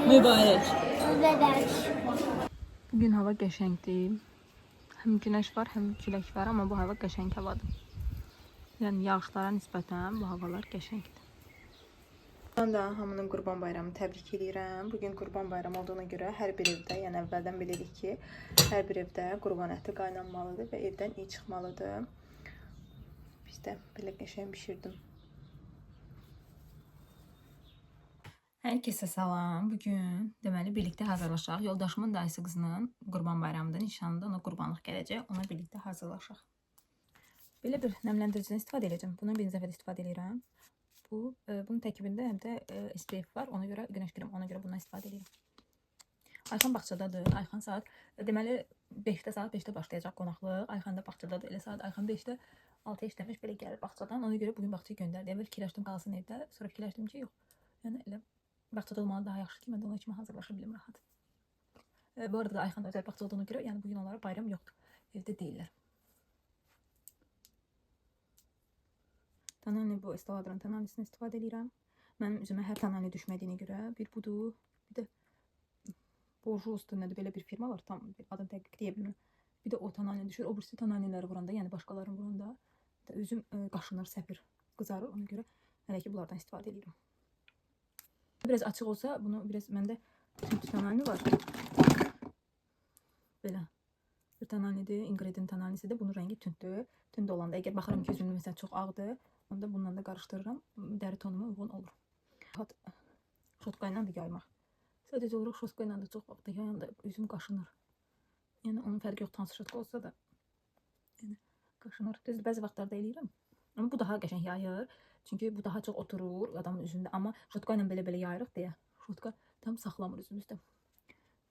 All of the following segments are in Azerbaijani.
Mübarək. Mübarək. Bugün hava qəşəngdir. Həm günəş var, həm külək var, amma bu hava qəşəng havadır. Yəni yağışlara nisbətən bu havalar qəşəngdir. Ben de hamının Qurban Bayramı təbrik edirəm. Bugün Qurban Bayramı olduğuna görə hər bir evdə, yəni əvvəldən bilirik ki, hər bir evdə qurban əti qaynanmalıdır və evdən iyi çıxmalıdır. Biz də belə qəşəng bişirdim. Hər kəsə salam. Bugün deməli birlikdə hazırlaşaq. Yoldaşımın dayısı qızının Qurban Bayramıdır, nişanında ona qurbanlıq gələcək. Ona birlikdə hazırlaşaq. Belə bir nəmləndiricidən istifadə edəcəm. Bundan birinci dəfə istifadə edirəm. Bunun tərkibində həm də SPF var. Ona görə güneş kremi, ona görə bundan istifadə edirəm. Ayxan bağçadadır. Ayxan saat deməli 5-də saat 5-də başlayacaq qonaqlıq. Ayxan da bağçadadır. Elə saat Ayxan 5-də 6-ya işləmiş belə gəlir bağçadan. Ona görə bugün bağçaya göndərdi. Əvvəl fikirləşdim qalsın evdə. Sonra fikirləşdim ki, yox. Yəni elə bağçada olmalı daha yaxşı ki, mən də ona kimi hazırlaşa bilim rahat. Bu arada da Ayxan özəl bağça olduğuna görə, yəni bugün onlara bayram yoxdur. Evdə deyirlər. Tanani bu Estaladran tananisini istifadə edirəm. Mənim üzümə hər tanani düşmədiyinə görə bir budur, bir də Borjo üstündə belə bir firma var, tam adını dəqiq deyə bilmirəm. Bir də o tanani düşür. O birisi tananiləri vuranda, yəni başqalarının vuranda da üzüm qaşınır, səpir, qızarır. Ona görə hələ ki bunlardan istifadə edirəm. Biraz açıq olsa, bunu biraz məndə tünd tanani var. Belə bir tananidir, ingredient tananisidir. Bunun rəngi tündür. Tünd olanda əgər baxıram ki, üzümün məsələn çox ağdır, onda bununla da qarışdırıram. Dəri tonuma uyğun olur. Şotka ilə də yaymaq. Sadəcə olaraq şotka ilə də çox vaxt yayanda üzüm qaşınır. Yəni onun fərqi yox, tansı şotka olsa da yəni qaşınır. Düzdür, bəzi vaxtlarda eləyirəm. Amma bu daha qəşəng yayır. Çünki bu daha çox oturur adamın üzündə. Amma şotka ilə belə yayırıq deyə şotka tam saxlamır üzümüzdə.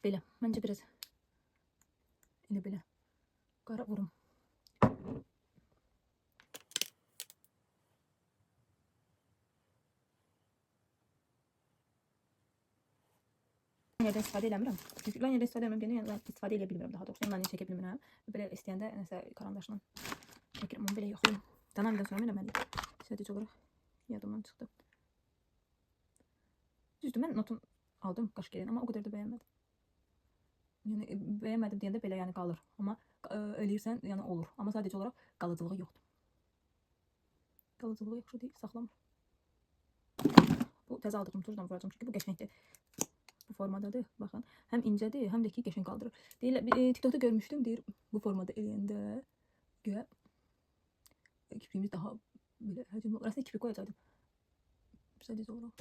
Belə, məncə biraz belə qara vurum. Laynerdən istifadə eləmirəm. Çünki laynerdən istifadə eləmirəm deyəndə, yəni istifadə edə bilmirəm daha doğrusu. Layner çəkə bilmirəm. Belə istəyəndə nəsə karandaşla çəkirim, onu belə yoxlayım. Tananidən sonra eləməliyim. Sadəcə olaraq yadımdan çıxdı. Düzdür, mən notum aldım qaş gələn, amma o qədər də bəyənmədim. Yəni bəyənmədim deyəndə belə yəni qalır. Amma eləyirsən, yəni olur. Amma sadəcə olaraq qalıcılığı yoxdur. Qalıcılığı yaxşı deyil, saxlamır. Bu təzə aldığım tuzdan vuracağım çünki bu qəşəngdir. Bu formadadır, baxın. Həm incədir, həm də ki qəşəng qaldırır. Deyirlər, TikTokda görmüşdüm, deyir bu formada eləyəndə göyə kipriyimiz daha belə həcmli olur. Aslında kiprik qoyacaqdım. Sadəcə olaraq.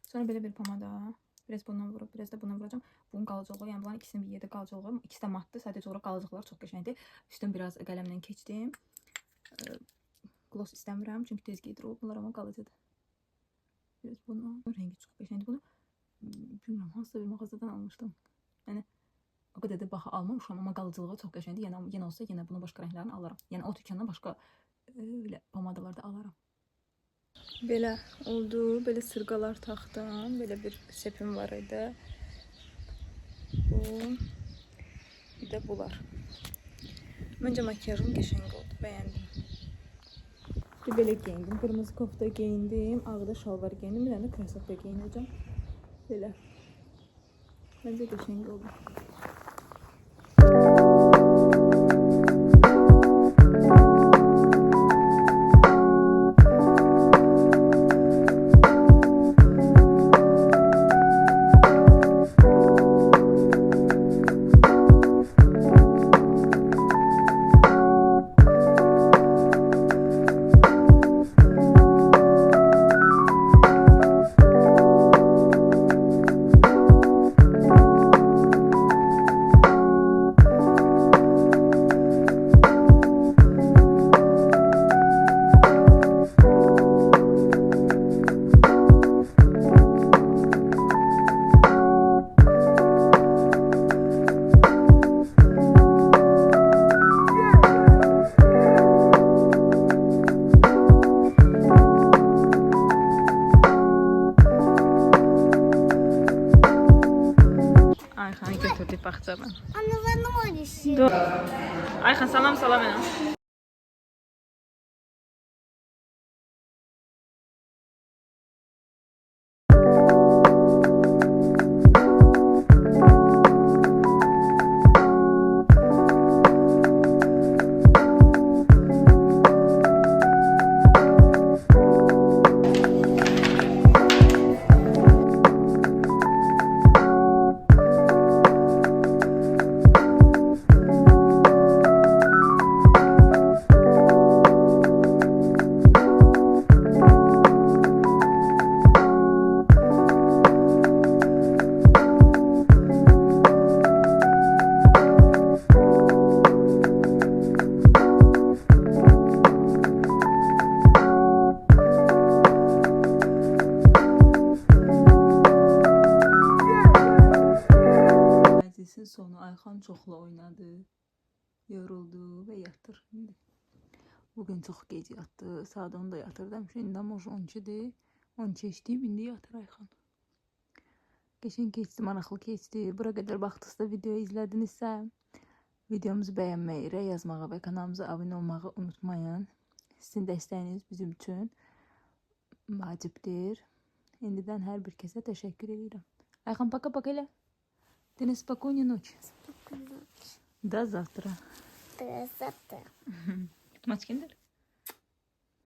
Sonra belə bir pomada, biraz bundan vurup, biraz da bundan vuracağım. Bunun qalıcılığı, yəni bunların ikisinin bir yerdə qalıcılığı, ikisi də matdır. Sadəcə olaraq qalıcılıqları çox qəşəngdir. Üstün biraz qələmlə keçdim. Gloss istəmirəm, çünki tez gedir o. Bunlar amma qalıcıdır. Biraz bunun rengi çox qəşəngdir. Bunu bilmirəm, hansısa bir mağazadan almışdım. Yəni o qədər də baha almamışam, amma qalıcılığı çox qəşəngdir. Yəni yenə olsa yenə bunun başqa rənglərini alaram. Yəni o dükandan başqa belə pomadalar da alaram. Belə oldu, belə sırqalar taxdım, belə bir sepim var idi. Bu, bir də bunlar. Məncə makyajım qəşəng oldu, bəyəndim. Bir belə geyindim, qırmızı kofta geyindim, ağda şalvar geyindim, bir dənə də krasovka geyinəcəm. Belə. Məncə qəşəng oldu. gedib bağçadan. Anne ben ne oynayışım? Dur. Ayxan salam mənə. Məclisin sonu Ayxan çoxla oynadı, yoruldu və yatır. Bugün çox gec yatdı, saat 10'da yatır demişim. İndi ama 12'dir, 12 keçdi, indi yatır Ayxan. Geçen keçdi, maraqlı keçdi. Bura qədər baxdınızsa, videoyu izlədinizsə, videomuzu bəyənməyi, yazmağı və kanalımıza abunə olmağı unutmayın. Sizin dəstəyiniz bizim üçün vacibdir. İndidən hər bir kəsə təşəkkür edirəm. Ayxan, paka elə. Dene спокойной ночи. До завтра. До завтра. Maç kimdir?